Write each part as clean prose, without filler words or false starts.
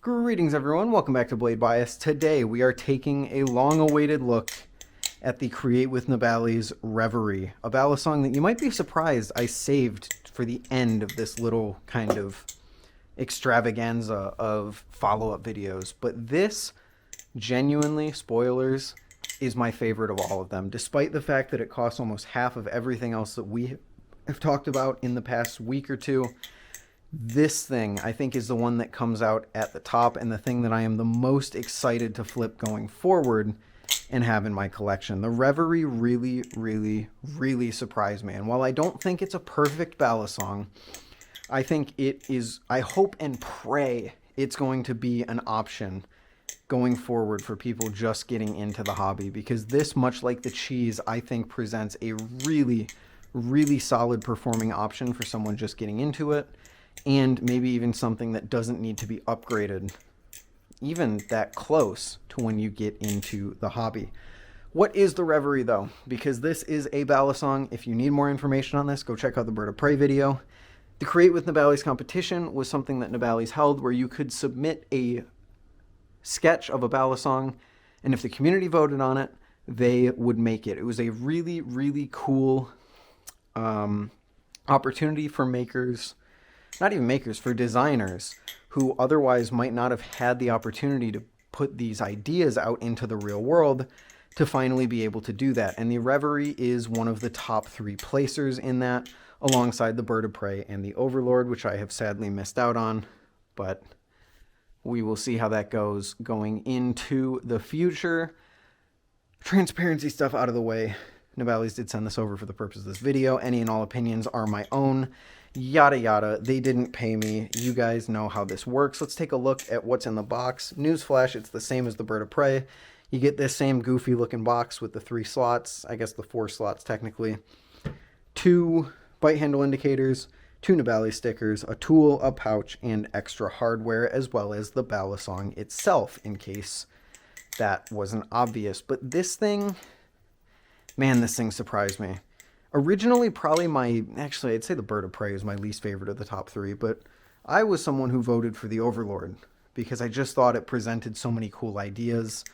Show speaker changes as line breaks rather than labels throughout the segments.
Greetings everyone, welcome back to Blade Bias. Today we are taking a long-awaited look at the Create with Nabalis Reverie, a ballad song that you might be surprised I saved for the end of this little kind of extravaganza of follow-up videos. But this, genuinely, spoilers, is my favorite of all of them, despite the fact that it costs almost half of everything else that we have talked about in the past week or two. This thing, I think, is the one that comes out at the top and the thing that I am the most excited to flip going forward and have in my collection. The Reverie really surprised me. And while I don't think it's a perfect ballad song, I think it is, I hope and pray it's going to be an option going forward for people just getting into the hobby. Because this, much like the cheese, I think presents a really solid performing option for someone just getting into it. And maybe even something that doesn't need to be upgraded even that close to when you get into the hobby. What is the Reverie though? Because this is a ballad song. If you need more information on this, go check out the Bird of Prey video. The Create with Nabalis competition was something that Nabalis held where you could submit a sketch of a ballad song, and if the community voted on it, they would make it. It was a really cool opportunity for makers, not even makers, for designers who otherwise might not have had the opportunity to put these ideas out into the real world to finally be able to do that. And the Reverie is one of the top 3 placers in that, alongside the Bird of Prey and the Overlord, which I have sadly missed out on, but we will see how that goes going into the future. Transparency stuff out of the way. Nabalis did send this over for the purpose of this video. Any and all opinions are my own. Yada yada. They didn't pay me. You guys know how this works. Let's take a look at what's in the box. Newsflash, it's the same as the Bird of Prey. You get this same goofy looking box with the 3 slots. I guess the 4 slots technically. 2 bite handle indicators, 2 Nabalis stickers, a tool, a pouch, and extra hardware, as well as the ballad song itself, in case that wasn't obvious. But this thing, man, this thing surprised me. Originally, probably actually, I'd say the Bird of Prey is my least favorite of the top 3, but I was someone who voted for the Overlord because I just thought it presented so many cool ideas.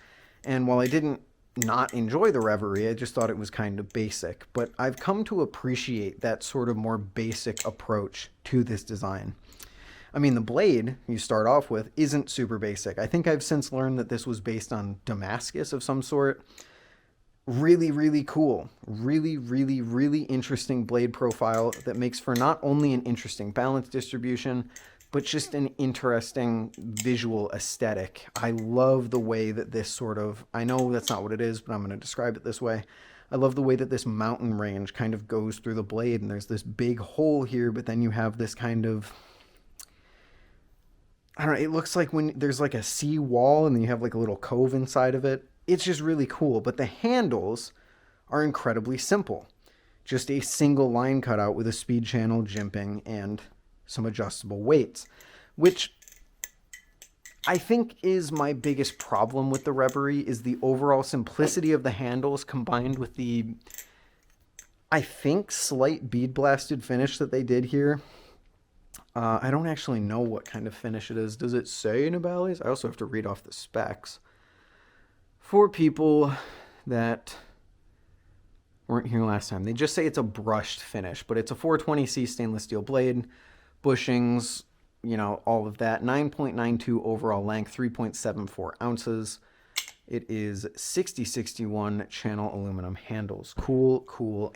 And while I didn't not enjoy the Reverie, I just thought it was kind of basic. But I've come to appreciate that sort of more basic approach to this design. I mean, the blade you start off with isn't super basic. I think I've since learned that this was based on Damascus of some sort. Really cool. Really interesting blade profile that makes for not only an interesting balance distribution, but just an interesting visual aesthetic. I love the way that this sort of, I know that's not what it is, but I'm going to describe it this way. I love the way that this mountain range kind of goes through the blade, and there's this big hole here, but then you have this kind of, I don't know, it looks like when there's like a sea wall and then you have like a little cove inside of it. It's just really cool, but the handles are incredibly simple. Just a single line cutout with a speed channel, jimping, and some adjustable weights, which I think is my biggest problem with the Reverie, is the overall simplicity of the handles combined with the, I think, slight bead blasted finish that they did here. I don't actually know what kind of finish it is. Does it say Nabalis? I also have to read off the specs. For people that weren't here last time, they just say it's a brushed finish, but it's a 420C stainless steel blade, bushings, you know, all of that. 9.92 overall length, 3.74 ounces. It is 6061 channel aluminum handles. Cool.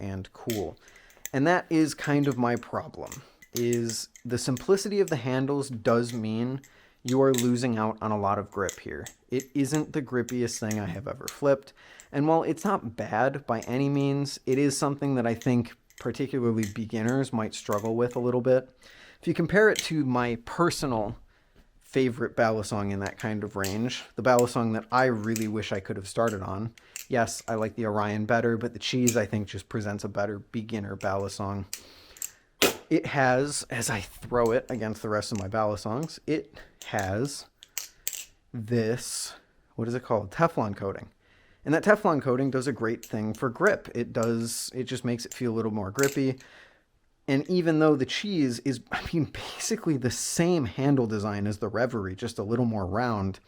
And that is kind of my problem, is the simplicity of the handles does mean you are losing out on a lot of grip here. It isn't the grippiest thing I have ever flipped. And while it's not bad by any means, it is something that I think particularly beginners might struggle with a little bit. If you compare it to my personal favorite ballad song in that kind of range, the ballad song that I really wish I could have started on. Yes, I like the Orion better, but the cheese I think just presents a better beginner ballad song. It has, as I throw it against the rest of my ballad songs, it has this, what is it called? Teflon coating. And that Teflon coating does a great thing for grip. It just makes it feel a little more grippy. And even though the cheese is, I mean, basically the same handle design as the Reverie, just a little more round,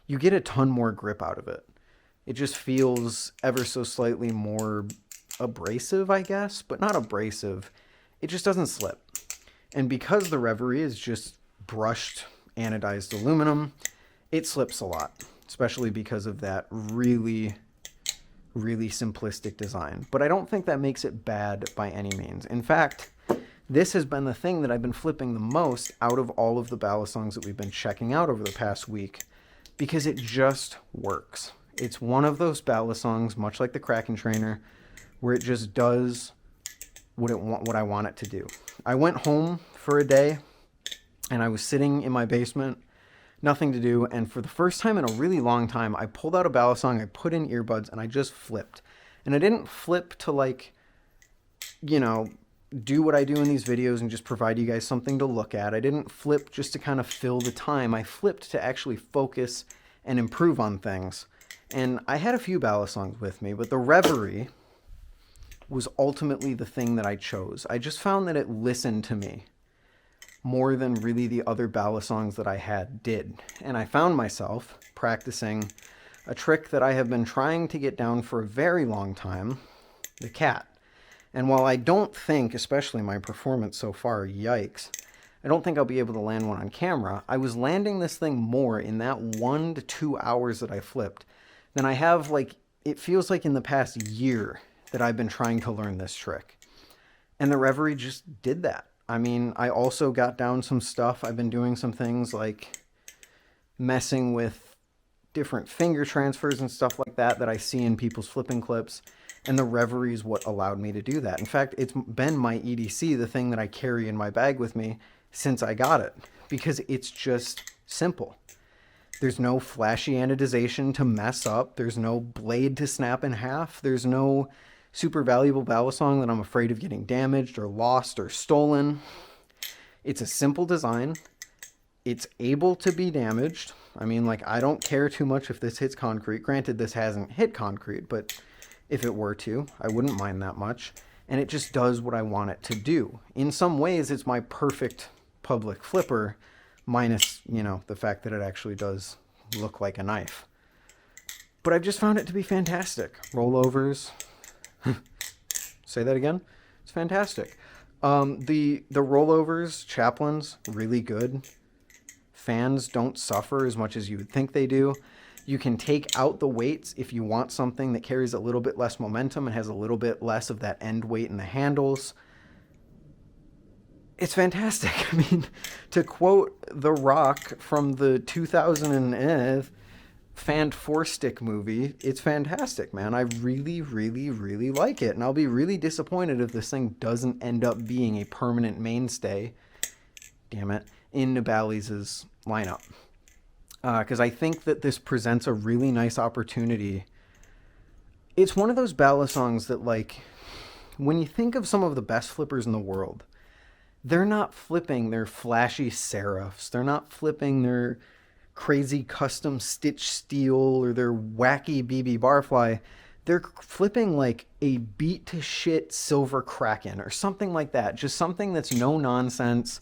you get a ton more grip out of it. It just feels ever so slightly more abrasive, I guess, but not abrasive. It just doesn't slip. And because the Reverie is just brushed anodized aluminum, it slips a lot, especially because of that really, really simplistic design. But I don't think that makes it bad by any means. In fact, this has been the thing that I've been flipping the most out of all of the Balisongs that we've been checking out over the past week, because it just works. It's one of those Balisongs, much like the Kraken Trainer, where it just does what I want it to do. I went home for a day, and I was sitting in my basement, nothing to do, and for the first time in a really long time, I pulled out a Balisong, I put in earbuds, and I just flipped. And I didn't flip to, like, you know, do what I do in these videos and just provide you guys something to look at. I didn't flip just to kind of fill the time. I flipped to actually focus and improve on things. And I had a few Balisongs with me, but the Reverie was ultimately the thing that I chose. I just found that it listened to me more than really the other Balisongs that I had did. And I found myself practicing a trick that I have been trying to get down for a very long time, the cat. And while I don't think, especially my performance so far, yikes, I don't think I'll be able to land one on camera, I was landing this thing more in that 1 to 2 hours that I flipped than I have, like, it feels like in the past year that I've been trying to learn this trick. And the Reverie just did that. I mean, I also got down some stuff. I've been doing some things like messing with different finger transfers and stuff like that that I see in people's flipping clips. And the Reverie is what allowed me to do that. In fact, it's been my EDC, the thing that I carry in my bag with me since I got it, because it's just simple. There's no flashy anodization to mess up. There's no blade to snap in half. There's no super valuable Balisong that I'm afraid of getting damaged or lost or stolen. It's a simple design. It's able to be damaged. I mean, like, I don't care too much if this hits concrete. Granted, this hasn't hit concrete, but if it were to, I wouldn't mind that much. And it just does what I want it to do. In some ways, it's my perfect public flipper, minus, you know, the fact that it actually does look like a knife. But I've just found it to be fantastic. Rollovers. Say that again? It's fantastic. The rollovers, chaplains, really good. Fans don't suffer as much as you would think they do. You can take out the weights if you want something that carries a little bit less momentum and has a little bit less of that end weight in the handles. It's fantastic. I mean, to quote The Rock from the 2000 Fant 4-stick movie, it's fantastic, man. I really, really, really like it. And I'll be really disappointed if this thing doesn't end up being a permanent mainstay, damn it, in Nabalis' lineup. Because I think that this presents a really nice opportunity. It's one of those Balisongs that, like, when you think of some of the best flippers in the world, they're not flipping their flashy serifs. They're not flipping their crazy custom stitch steel or their wacky BB barfly. They're flipping like a beat to shit silver Kraken or something like that. Just something that's no nonsense,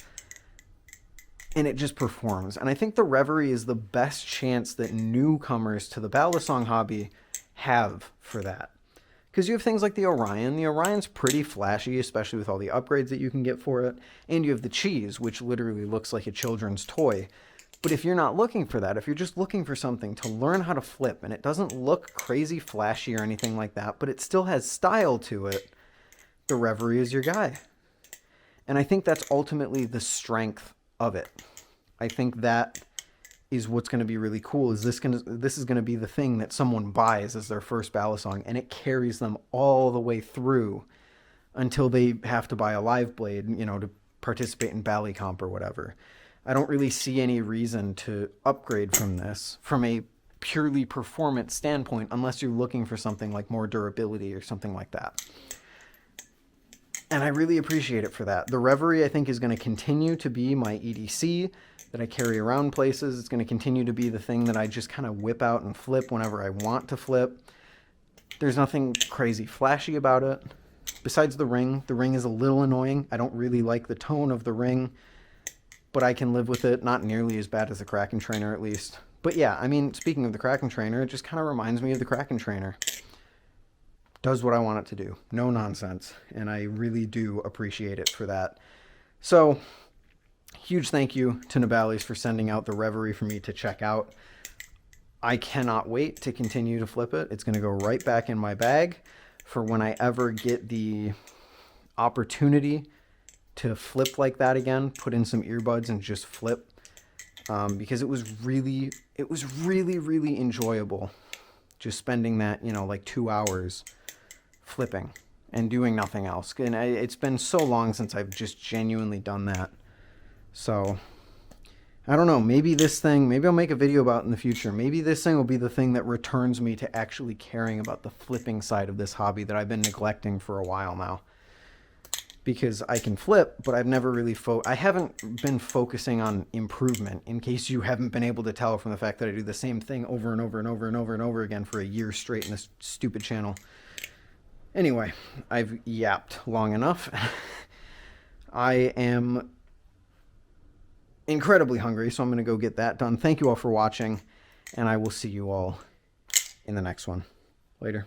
and it just performs. And I think the Reverie is the best chance that newcomers to the Balisong hobby have for that. Because you have things like the Orion. The Orion's pretty flashy, especially with all the upgrades that you can get for it. And you have the Cheese, which literally looks like a children's toy. But if you're not looking for that, if you're just looking for something to learn how to flip, and it doesn't look crazy flashy or anything like that, but it still has style to it, the Reverie is your guy. And I think that's ultimately the strength of it. I think that is what's going to be really cool. This is going to be the thing that someone buys as their first Balisong, and it carries them all the way through until they have to buy a live blade, you know, to participate in BaliComp or whatever. I don't really see any reason to upgrade from this from a purely performance standpoint unless you're looking for something like more durability or something like that. And I really appreciate it for that. The Reverie, I think, is going to continue to be my EDC that I carry around places. It's going to continue to be the thing that I just kind of whip out and flip whenever I want to flip. There's nothing crazy flashy about it, Besides the ring is a little annoying. I don't really like the tone of the ring, but I can live with it. Not nearly as bad as the Kraken trainer, at least. But yeah, I mean, speaking of the Kraken trainer, it just kind of reminds me of the Kraken trainer. Does what I want it to do. No nonsense. And I really do appreciate it for that. So, huge thank you to Nabalis for sending out the Reverie for me to check out. I cannot wait to continue to flip it. It's going to go right back in my bag for when I ever get the opportunity to flip like that again, put in some earbuds and just flip. Because it was really, really enjoyable just spending that, you know, like 2 hours flipping and doing nothing else. And it's been so long since I've just genuinely done that. So I don't know, maybe I'll make a video about it in the future. Maybe this thing will be the thing that returns me to actually caring about the flipping side of this hobby that I've been neglecting for a while now. Because I can flip, but I've never really I haven't been focusing on improvement, in case you haven't been able to tell from the fact that I do the same thing over and over and over and over and over again for a year straight in this stupid channel. Anyway, I've yapped long enough. I am incredibly hungry, so I'm going to go get that done. Thank you all for watching, and I will see you all in the next one. Later.